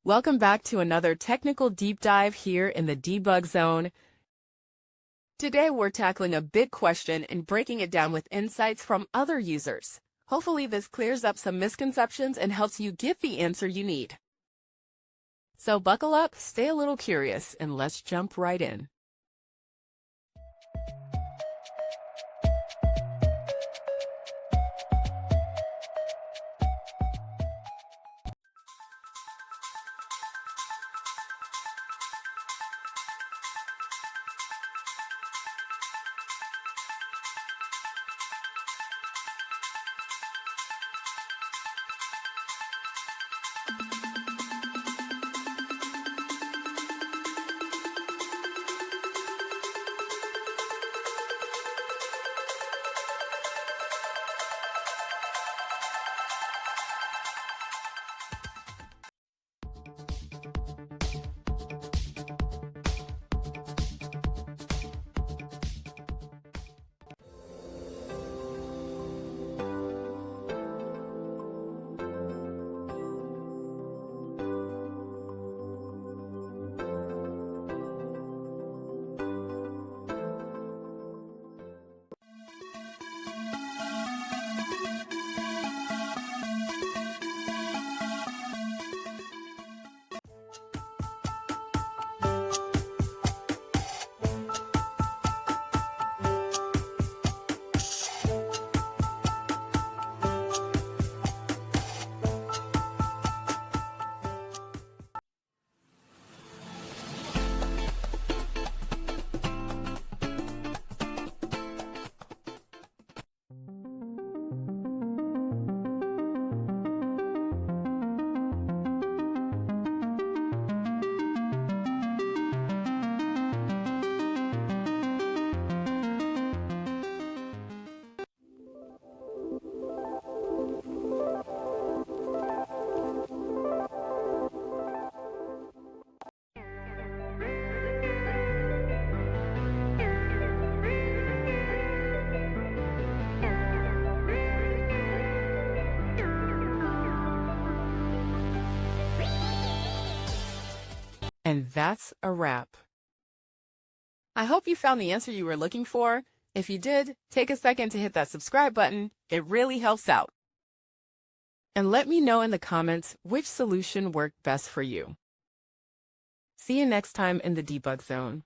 Welcome back to another technical deep dive here in the debug zone. Today we're tackling a big question and breaking it down with insights from other users. Hopefully this clears up some misconceptions and helps you get the answer you need. So buckle up, stay a little curious, and let's jump right in. And that's a wrap. I hope you found the answer you were looking for. If you did, take a second to hit that subscribe button. It really helps out. And let me know in the comments which solution worked best for you. See you next time in the debug zone.